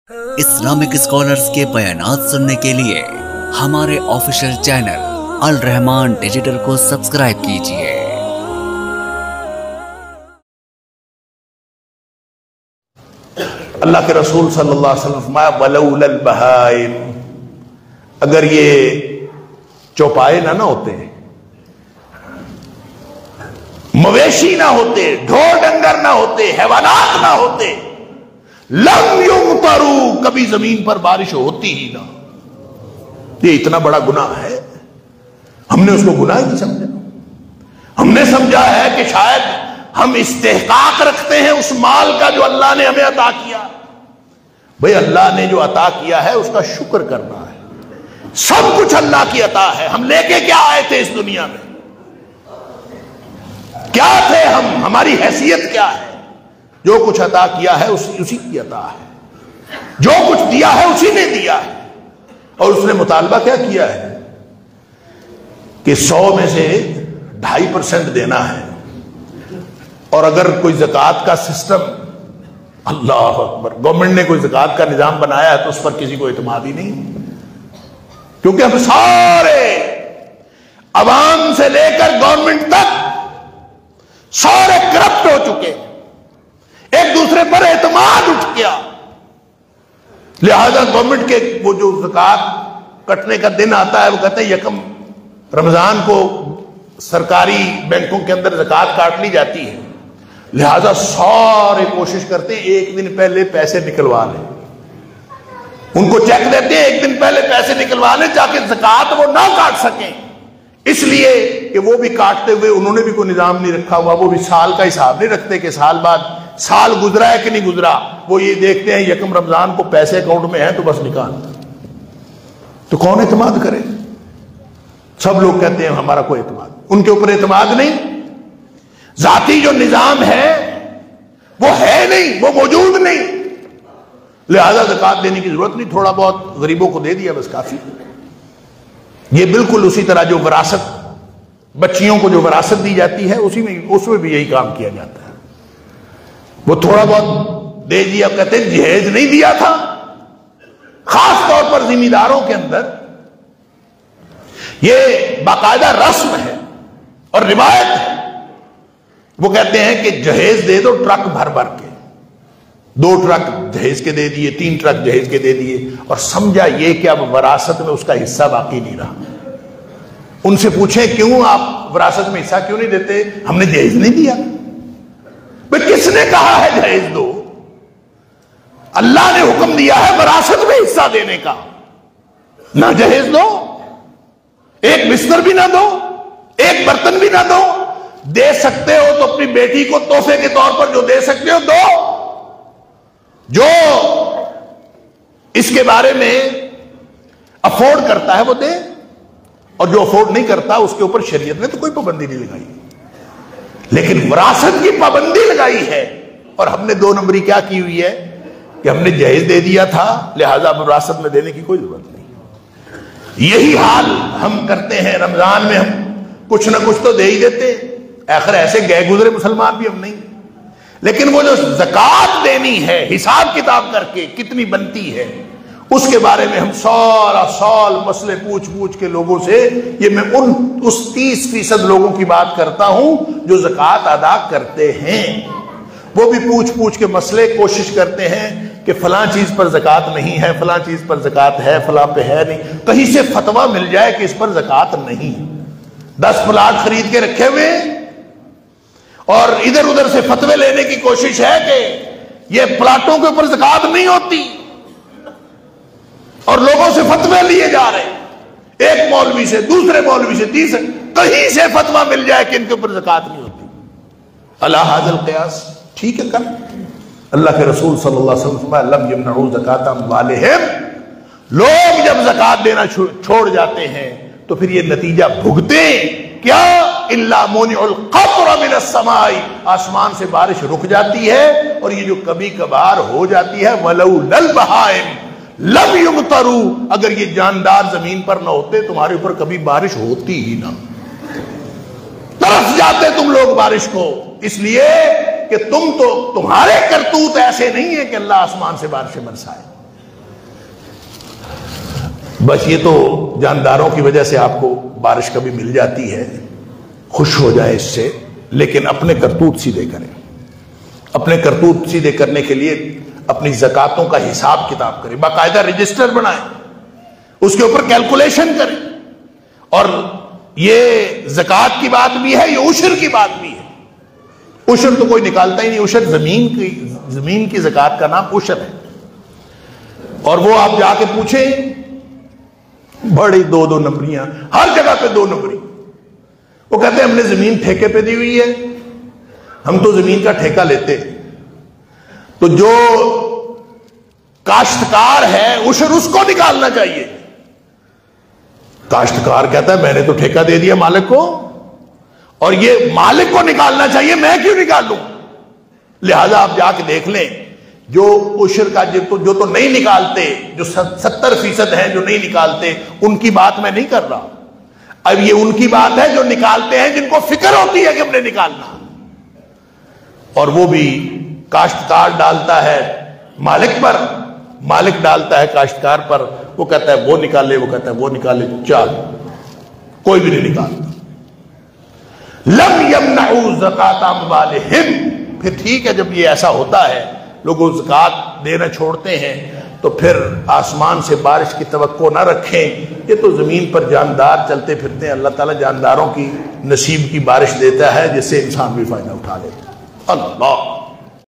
Islamic scholars کے بیانات سننے کے لیے ہمارے آفیشیل چینل الرحمان ڈیجیٹل کو سبسکرائب کیجئے۔ اللہ کے رسول صلی اللہ علیہ وسلم فرمایا ولولا البہائم، اگر یہ چوپائے نہ ہوتے، مویشی نہ ہوتے، ڈھور ڈنگر نہ ہوتے، حیوانات نہ ہوتے، لم یمطروا، کبھی زمین پر بارش ہوتی ہی نہ۔ یہ اتنا بڑا گناہ ہے، ہم نے اس کو گناہ ہی نہیں سمجھا۔ ہم نے سمجھا ہے کہ شاید ہم استحقاق رکھتے ہیں اس مال کا جو اللہ نے ہمیں عطا کیا۔ بھئی اللہ نے جو عطا کیا ہے اس کا شکر کرنا ہے۔ سب کچھ اللہ کی عطا ہے۔ ہم لے کے کیا آئے تھے اس دنیا میں؟ کیا تھے ہم؟ ہماری حیثیت کیا ہے؟ جو کچھ عطا کیا ہے اسی کی عطا ہے۔ جو کچھ دیا ہے اسی نے دیا ہے۔ اور اس نے مطالبہ کیا کیا ہے کہ 100 میں سے 2.5% دینا ہے۔ اور اگر کوئی زکوٰۃ کا سسٹم، اللہ اکبر، گورنمنٹ نے کوئی زکوٰۃ کا نظام بنایا ہے تو اس پر کسی کو اعتماد ہی نہیں، کیونکہ ہم سارے عوام سے لے کر گورنمنٹ تک سارے کرپٹ ہو چکے، ایک دوسرے پر اعتماد اٹھ گیا۔ لہذا گورنمنٹ کے وہ جو زکوٰۃ کٹنے کا دن آتا ہے وہ کہتے ہیں 1 رمضان کو سرکاری بینکوں کے اندر زکوٰۃ کاٹ لی جاتی ہے، لہذا سارے کوشش کرتے ہیں 1 دن پہلے پیسے نکلوا لیں۔ ان کو چیک دیتے ہیں 1 دن پہلے پیسے نکلوا لیں تاکہ زکوٰۃ وہ نہ کاٹ سکیں، اس لیے کہ وہ بھی کاٹتے ہوئے انہوں نے بھی کوئی نظام نہیں رکھا ہوا، وہ بھی سال کا حساب نہیں رکھتے کہ سال بعد سال گزرا ہے کہ نہیں گزرا، وہ یہ دیکھتے ہیں 1 رمضان کو پیسے اکاؤنٹ میں ہیں تو بس نکال۔ تو کون اعتماد کرے؟ سب لوگ کہتے ہیں ہمارا کوئی اعتماد، ان کے اوپر اعتماد نہیں۔ ذاتی جو نظام ہے وہ ہے نہیں، وہ موجود نہیں، لہذا زکوٰۃ دینے کی ضرورت نہیں، تھوڑا بہت غریبوں کو دے دیا بس کافی۔ یہ بالکل اسی طرح جو وراثت، بچیوں کو جو وراثت دی جاتی ہے اس میں بھی یہی کام کیا جاتا ہے۔ وہ تھوڑا بہت دے دیا، کہتے ہیں جہیز نہیں دیا تھا۔ خاص طور پر ذمہ داروں کے اندر یہ باقاعدہ رسم ہے اور روایت ہے، وہ کہتے ہیں کہ جہیز دے دو ٹرک بھر بھر کے، 2 ٹرک جہیز کے دے دیے، 3 ٹرک جہیز کے دے دیے، اور سمجھا یہ کہ اب وراثت میں اس کا حصہ باقی نہیں رہا۔ ان سے پوچھیں کیوں آپ وراثت میں حصہ کیوں نہیں دیتے؟ ہم نے جہیز نہیں دیا۔ بھئی کس نے کہا ہے جہیز دو؟ اللہ نے حکم دیا ہے وراثت میں حصہ دینے کا، نہ جہیز دو، ایک بستر بھی نہ دو، ایک برتن بھی نہ دو۔ دے سکتے ہو تو اپنی بیٹی کو تحفے کے طور پر جو دے سکتے ہو دو، جو اس کے بارے میں افورڈ کرتا ہے وہ دے، اور جو افورڈ نہیں کرتا اس کے اوپر شریعت نے تو کوئی پابندی نہیں لگائی، لیکن وراثت کی پابندی لگائی ہے۔ اور ہم نے 2 نمبری کیا کی ہوئی ہے کہ ہم نے جہیز دے دیا تھا، لہذا وراثت میں دینے کی کوئی ضرورت نہیں۔ یہی حال ہم کرتے ہیں، رمضان میں ہم کچھ نہ کچھ تو دے ہی دیتے، آخر ایسے گئے گزرے مسلمان بھی ہم نہیں، لیکن وہ جو زکوٰۃ دینی ہے حساب کتاب کر کے کتنی بنتی ہے اس کے بارے میں ہم سارا سال مسئلے پوچھ کے لوگوں سے، یہ میں اس 30% لوگوں کی بات کرتا ہوں جو زکوٰۃ ادا کرتے ہیں، وہ بھی پوچھ کے مسئلے کوشش کرتے ہیں کہ فلاں چیز پر زکوٰۃ نہیں ہے، فلاں چیز پر زکوٰۃ ہے، فلاں پہ ہے نہیں، کہیں سے فتویٰ مل جائے کہ اس پر زکوٰۃ نہیں۔ 10 پلاٹ خرید کے رکھے ہوئے اور ادھر ادھر سے فتوے لینے کی کوشش ہے کہ یہ پلاٹوں کے اوپر زکوٰۃ نہیں ہوتی، اور لوگوں سے فتوے لیے جا رہے ہیں، ایک مولوی سے، دوسرے مولوی سے، تیسرے، کہیں سے فتویٰ مل جائے کہ ان کے اوپر زکوٰۃ نہیں ہوتی۔ اللہ ھذا القیاس، ٹھیک ہے کر۔ اللہ کے رسول صلی اللہ علیہ وسلم فرمایا لم یمنعوا زکاۃ اموالہم، لوگ جب زکوٰۃ دینا چھوڑ جاتے ہیں تو پھر یہ نتیجہ بھگتے کیا؟ الا مونع القطر من السماء، آسمان سے بارش رک جاتی ہے، اور یہ جو کبھی کبھار ہو جاتی ہے ولولا البہائم لم یمطروا، اگر یہ جاندار زمین پر نہ ہوتے تمہارے اوپر کبھی بارش ہوتی ہی نہ۔ ترس جاتے تم لوگ بارش کو، اس لیے کہ تمہارے کرتوت ایسے نہیں ہیں کہ اللہ آسمان سے بارشیں برسائے، بس یہ تو جانداروں کی وجہ سے آپ کو بارش کبھی مل جاتی ہے، خوش ہو جائے اس سے، لیکن اپنے کرتوت سیدھے کریں۔ اپنے کرتوت سیدھے کرنے کے لیے اپنی زکاتوں کا حساب کتاب کریں، باقاعدہ رجسٹر بنائیں، اس کے اوپر کیلکولیشن کریں۔ اور یہ زکات کی بات بھی ہے، یہ عشر کی بات بھی ہے۔ عشر تو کوئی نکالتا ہی نہیں، عشر زمین کی زکات کا نام عشر ہے۔ اور وہ آپ جا کے پوچھیں، بڑی دو نمبریاں، ہر جگہ پہ 2 نمبری۔ وہ کہتے ہیں ہم نے زمین ٹھیکے پہ دی ہوئی ہے، ہم تو زمین کا ٹھیکہ لیتے ہیں، تو جو کاشتکار ہے عشر اس کو نکالنا چاہیے۔ کاشتکار کہتا ہے میں نے تو ٹھیکہ دے دیا مالک کو، اور یہ مالک کو نکالنا چاہیے، میں کیوں نکالوں؟ لہذا آپ جا کے دیکھ لیں، جو عشر کا جو تو نہیں نکالتے، جو 70% ہیں جو نہیں نکالتے، ان کی بات میں نہیں کر رہا۔ اب یہ ان کی بات ہے جو نکالتے ہیں، جن کو فکر ہوتی ہے کہ ہم نے نکالنا، اور وہ بھی کاشتکار ڈالتا ہے مالک پر، مالک ڈالتا ہے کاشتکار پر، وہ کہتا ہے وہ نکالے، وہ کہتا ہے وہ نکالے، چل کوئی بھی نہیں نکالتا۔ لم یمنعوا زکات اموالہم، پھر ٹھیک ہے جب یہ ایسا ہوتا ہے، لوگ زکات دینا چھوڑتے ہیں، تو پھر آسمان سے بارش کی توقع نہ رکھیں، یہ تو زمین پر جاندار چلتے پھرتے ہیں، اللہ تعالیٰ جانداروں کی نصیب کی بارش دیتا ہے جس سے انسان بھی فائدہ اٹھا لیتا ہے۔ اللہ